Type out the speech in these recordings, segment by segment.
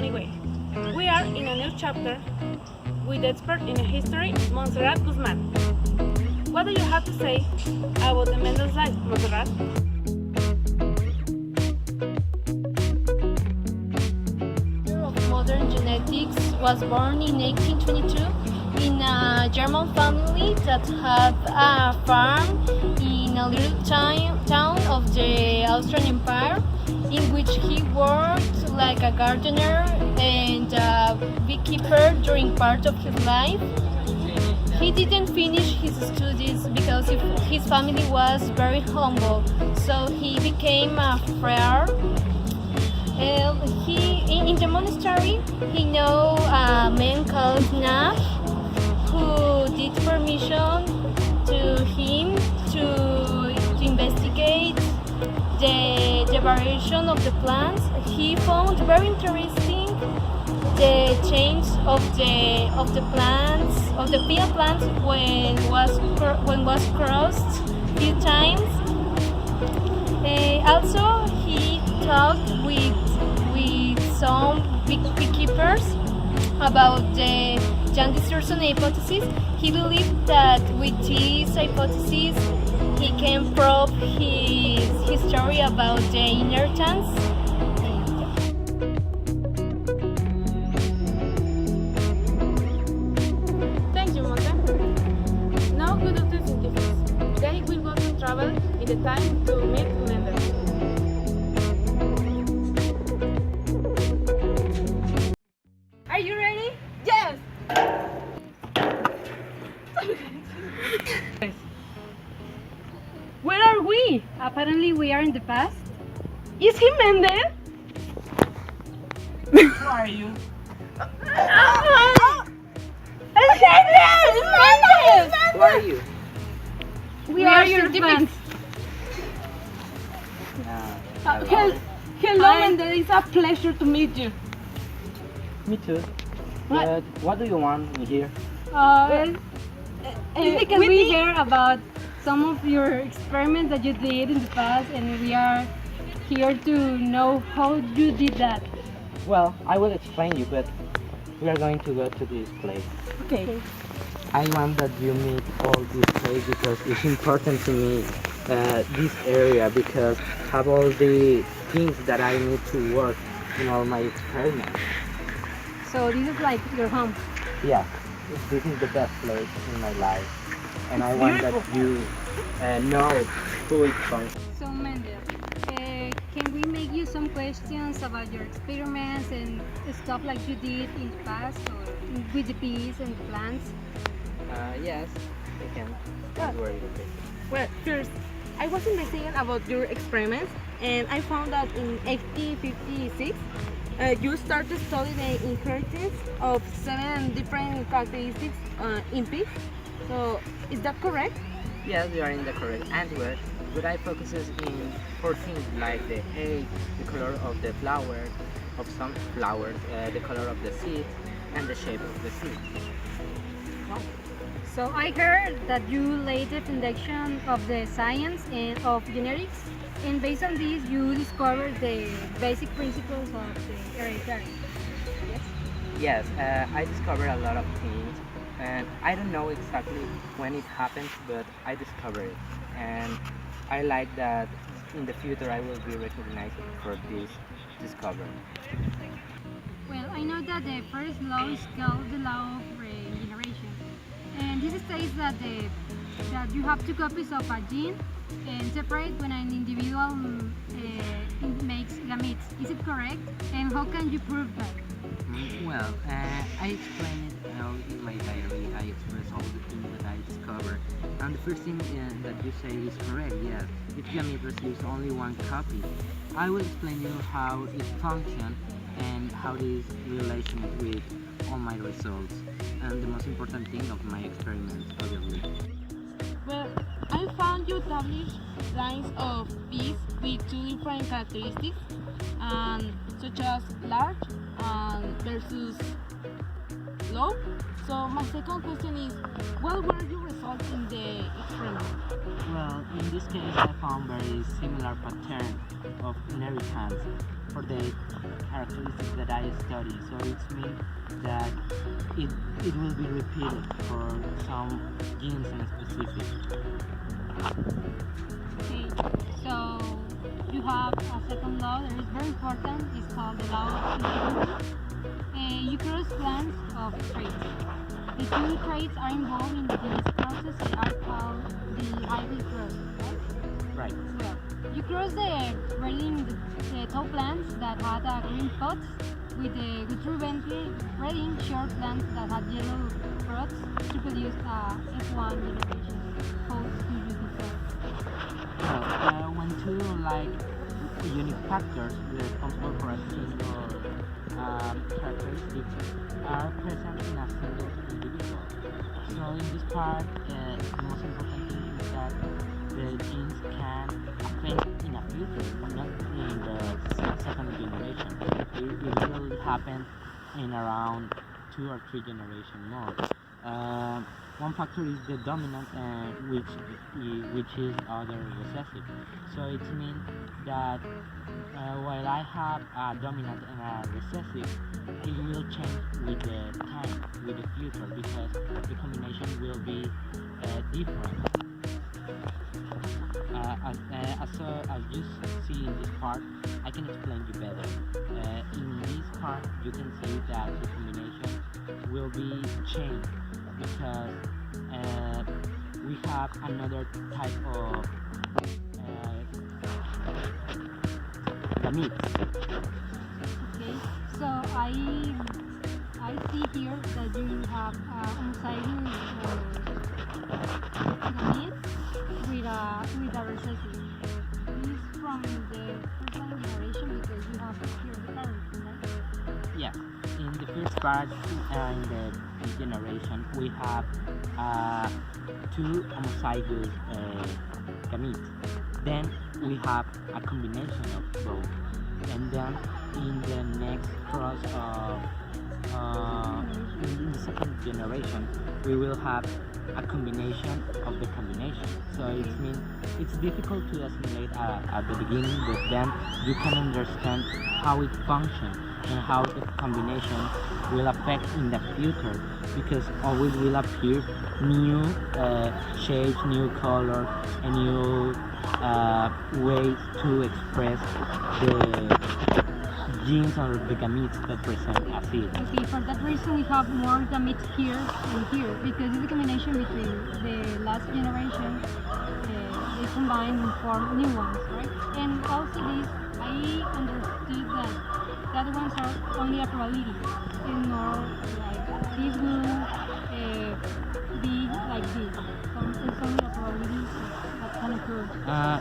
funny way. We are in a new chapter with expert in history, Montserrat Guzman. What do you have to say about the Mendel's life, Montserrat? Of modern genetics was born in 1822 in a German family that had a farm in a little town of the Austrian Empire, in which he worked like a gardener and a beekeeper during part of his life. He didn't finish his studies because his family was very humble, so he became a friar. In the monastery, he knew a man called Nach, who did permission to him to investigate the variation of the plants. He found very interesting the change of the plants of the pea plants when was crossed few times. Also, he talked with some beekeepers about the Jan distortion hypothesis. He believed that with this hypothesis he can prove his story about the inheritance. Thank you, Monte. Now go to the scientifics. Today we'll go to travel in the time to meet Mendel. Are you ready? Yes! Where are we? Apparently, we are in the past. Is he Mendel? Who are you? Who are you? We are your fans. Hello, Hi. Mendel. It's a pleasure to meet you. Me too. What? But what do you want me here? It's because we hear about some of your experiments that you did in the past, and we are here to know how you did that. Well, I will explain you, but we are going to go to this place. Okay. I want that you meet all this place because it's important to me, this area, because have all the things that I need to work in all my experiments. So this is like your home. Yeah, this is the best place in my life, and I want that you know who it's from. So Mendel, can we make you some questions about your experiments and stuff like you did in the past, or with the bees and the plants? Yes, I can. Don't worry about it. Well, first, I was investigating about your experiments, and I found that in 1856, you started studying the inheritance of 7 different characteristics in bees. So, is that correct? Yes, you are in the correct answer, but I focuses in 4 things like the age, the color of the flower, of some flowers, the color of the seed, and the shape of the seed. So I heard that you laid the foundation of the science and of genetics, and based on this, you discovered the basic principles of the hereditary. Yes. Yes, I discovered a lot of things, and I don't know exactly when it happened, but I discovered it, and I like that in the future I will be recognized for this discovery. Well, I know that the first law is called the law of regeneration, and this states that that you have 2 copies of a gene and separate when an individual makes gametes. Is it correct? And how can you prove that? Well, I explained it all in my diary. I express all the things that I discovered. And the first thing that you say is correct, yes. If gamete receives only 1 copy, I will explain you how it functions and how this relation with all my results. And the most important thing of my experiments, obviously. Well, I found you established lines of bees with 2 different characteristics, such as large versus low. So my second question is, what were your results in the experiment? Well, in this case I found very similar pattern of inheritance. for the characteristics that I study. So it means that it will be repeated for some genes in specific. Okay, so you have a second law that is very important. It's called the law of integrity. You cross plants of traits. The two traits are involved in this process are called the hybrid cross, right? Right. Well, you cross the tall plants that had green pods with the breeding short plants that had yellow pods to produce F1 generation. How do you decide? Well, when two unique factors responsible for a single characteristics are present in a single individual. So in this part, the most important thing is that the genes can affect in a future, not in the second generation. It will happen in around 2 or 3 generations more. One factor is the dominant, which is other recessive. So it means that while I have a dominant and a recessive, it will change with the time, with the future, because the combination will be different. As you see in this part, I can explain you better. In this part, you can see that the combination will be changed because we have another type of gametes. Okay, so I see here that you have homozygous gametes with a recessive. This is from the first generation because you have here the parents, right? Yeah, in the first part, in the generation, we have 2 homozygous gametes. Then we have a combination of both. And then in the next cross of in the second generation, we will have a combination of the combination. So it means it's difficult to assimilate at the beginning, but then you can understand how it functions and how the combination will affect in the future, because always will appear new shapes, new colors, and new ways to express the genes or the gametes that present as it. Okay, for that reason we have more gametes here and here because it's a combination between the last generation, they combine and form new ones, right? And also this, I understood that the other ones are only a probability, and more like this will be like this. So it's only a probability that can occur.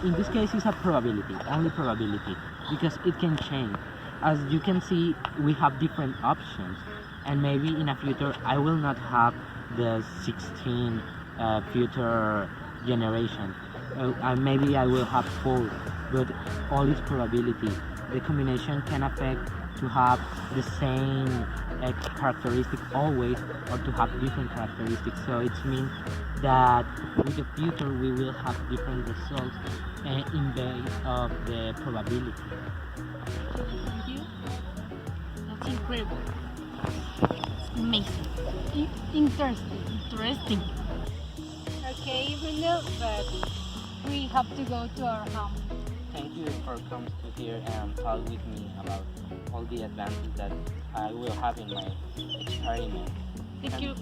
In this case, it's a probability, only probability, because it can change. As you can see, we have different options, and maybe in a future I will not have the 16 future generation. Maybe I will have 4, but all is probability. The combination can affect to have the same characteristic always, or to have different characteristics. So it means that with the future we will have different results in base of the probability. Thank you. That's incredible. It's amazing. Interesting. Okay, Mendel, but we have to go to our home. Thank you for coming to here and talk with me about all the advances that I will have in my experiment. Thank and you.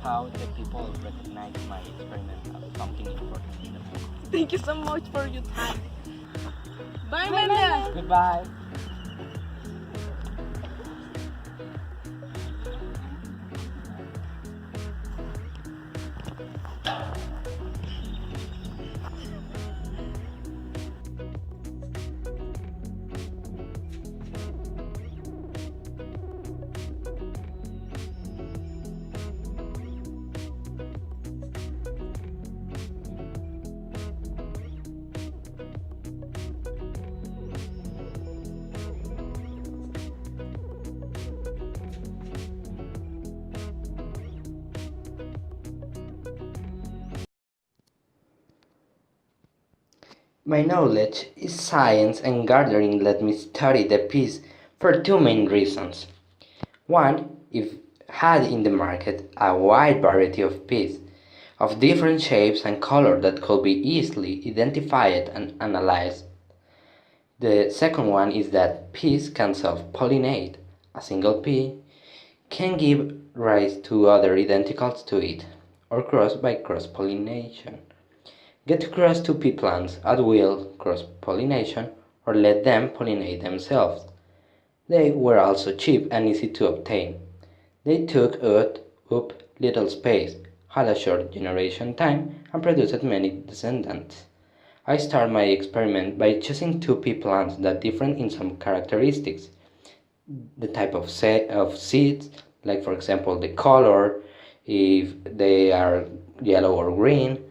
How the people recognize my experiment as something important in the world. Thank you so much for your time. Bye, Mendel. Goodbye. My knowledge is science and gardening let me study the peas for two main reasons. One, if had in the market a wide variety of peas of different shapes and color that could be easily identified and analyzed. The second one is that peas can self-pollinate. A single pea can give rise to other identicals to it, or cross by cross-pollination. Get to cross two pea plants at will, cross-pollination, or let them pollinate themselves. They were also cheap and easy to obtain. They took up little space, had a short generation time, and produced many descendants. I start my experiment by choosing two pea plants that differ in some characteristics. The type of seeds, like for example the color, if they are yellow or green,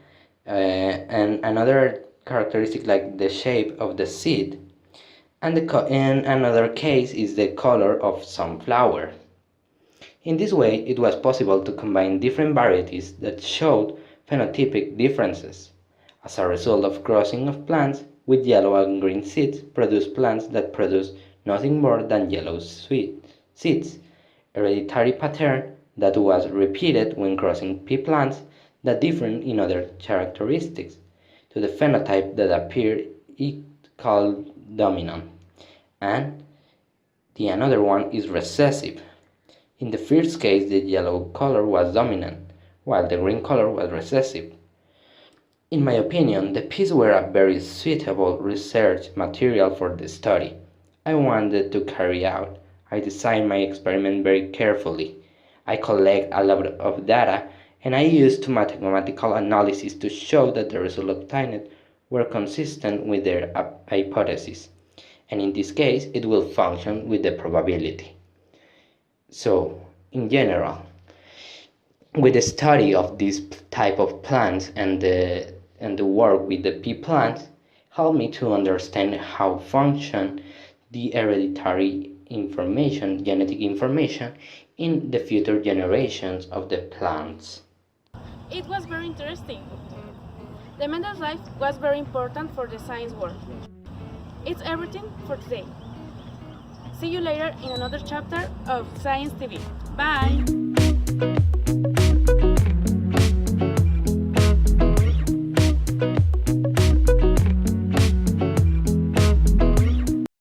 and another characteristic like the shape of the seed. And in another case is the color of some flower. In this way, it was possible to combine different varieties that showed phenotypic differences. As a result of crossing of plants with yellow and green seeds produce plants that produce nothing more than yellow sweet seeds, hereditary pattern that was repeated when crossing pea plants that differed in other characteristics to the phenotype that appeared called dominant, and the another one is recessive. In the first case, the yellow color was dominant, while the green color was recessive. In my opinion, the peas were a very suitable research material for the study I wanted to carry out. I designed my experiment very carefully. I collect a lot of data and I used mathematical analysis to show that the results obtained were consistent with their hypothesis, and in this case it will function with the probability. So, in general, with the study of this type of plants and the work with the pea plants helped me to understand how function the hereditary information, genetic information in the future generations of the plants. It was very interesting. The Mendel's life was very important for the science world. It's everything for today. See you later in another chapter of Science TV. Bye!